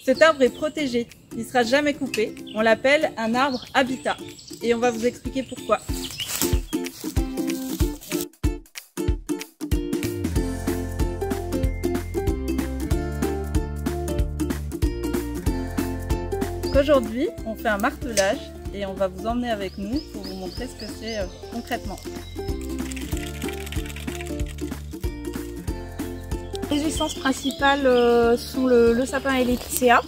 Cet arbre est protégé, il ne sera jamais coupé. On l'appelle un arbre habitat et on va vous expliquer pourquoi. Aujourd'hui, on fait un martelage et on va vous emmener avec nous pour vous montrer ce que c'est concrètement. Les essences principales sont le sapin et l'épicéa.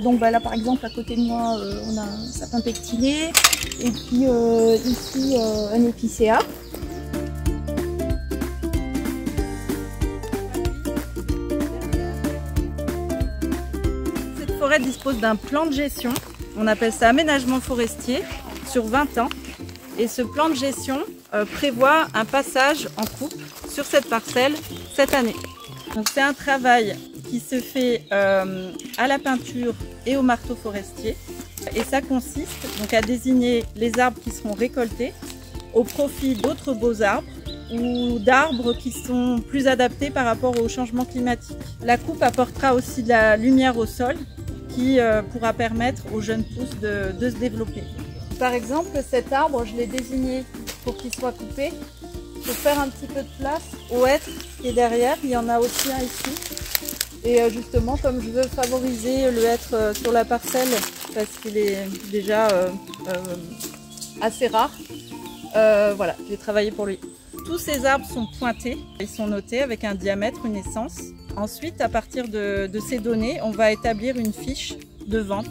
Donc là par exemple à côté de moi on a un sapin pectiné et puis ici un épicéa. Cette forêt dispose d'un plan de gestion, on appelle ça aménagement forestier, sur 20 ans. Et ce plan de gestion prévoit un passage en coupe sur cette parcelle cette année. Donc c'est un travail qui se fait à la peinture et au marteau forestier. Et ça consiste donc à désigner les arbres qui seront récoltés au profit d'autres beaux arbres ou d'arbres qui sont plus adaptés par rapport au changement climatique. La coupe apportera aussi de la lumière au sol qui pourra permettre aux jeunes pousses de se développer. Par exemple, cet arbre, je l'ai désigné pour qu'il soit coupé. Pour faire un petit peu de place au hêtre qui est derrière, il y en a aussi un ici. Et justement, comme je veux favoriser le hêtre sur la parcelle, parce qu'il est déjà assez rare, voilà, j'ai travaillé pour lui. Tous ces arbres sont pointés, ils sont notés avec un diamètre, une essence. Ensuite, à partir de ces données, on va établir une fiche de vente.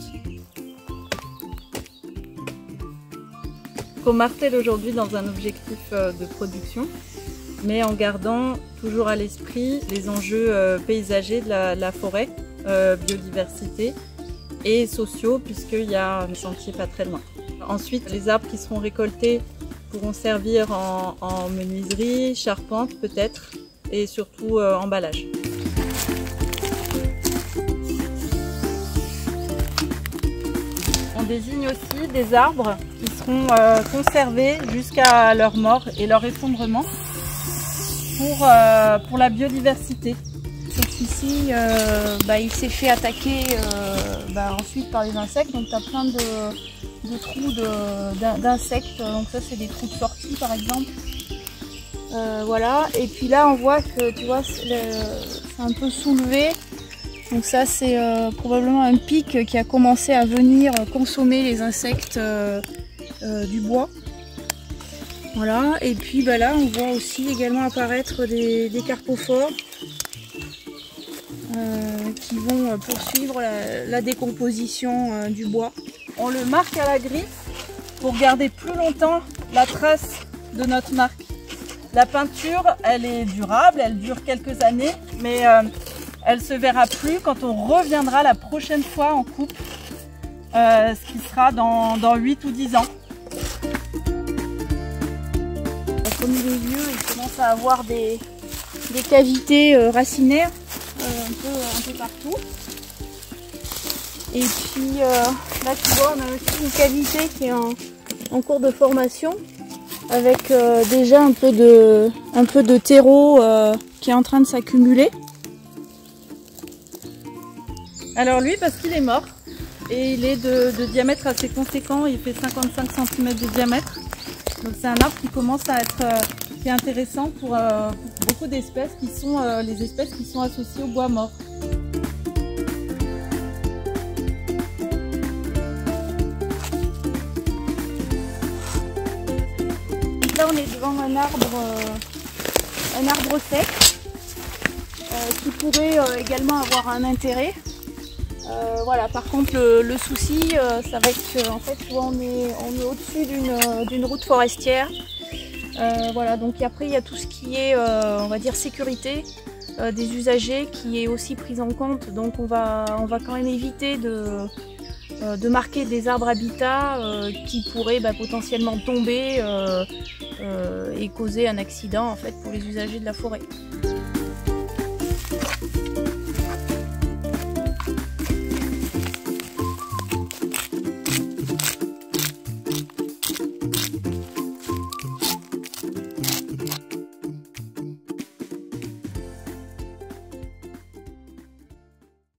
Qu'on martèle aujourd'hui dans un objectif de production, mais en gardant toujours à l'esprit les enjeux paysagers de la forêt, biodiversité et sociaux, puisqu'il y a un sentier pas très loin. Ensuite, les arbres qui seront récoltés pourront servir en menuiserie, charpente peut-être, et surtout emballage. On désigne aussi des arbres qui seront conservés jusqu'à leur mort et leur effondrement pour la biodiversité. Donc ici, il s'est fait attaquer ensuite par les insectes, donc tu as plein de trous d'insectes, donc ça c'est des trous de sortie par exemple. Voilà, et puis là on voit que tu vois c'est un peu soulevé. Donc ça c'est probablement un pic qui a commencé à venir consommer les insectes du bois. Voilà, et puis là on voit aussi également apparaître des carpophores qui vont poursuivre la décomposition du bois. On le marque à la griffe pour garder plus longtemps la trace de notre marque. La peinture, elle est durable, elle dure quelques années, mais elle se verra plus quand on reviendra la prochaine fois en coupe, ce qui sera dans 8 ou 10 ans. Comme il est vieux, il commence à avoir des cavités racinaires un peu partout. Et puis là tu vois, on a aussi une cavité qui est en cours de formation avec déjà un peu de terreau qui est en train de s'accumuler. Alors lui, parce qu'il est mort et il est de diamètre assez conséquent, il fait 55 cm de diamètre. Donc c'est un arbre qui commence à être qui est intéressant pour beaucoup d'espèces qui sont les espèces qui sont associées au bois mort. Là on est devant un arbre sec qui pourrait également avoir un intérêt. Voilà, par contre le souci ça va être que en fait tu vois, on est au-dessus d'une route forestière. Voilà, donc après il y a tout ce qui est on va dire sécurité des usagers qui est aussi prise en compte, donc on va quand même éviter de marquer des arbres habitats qui pourraient potentiellement tomber et causer un accident en fait pour les usagers de la forêt.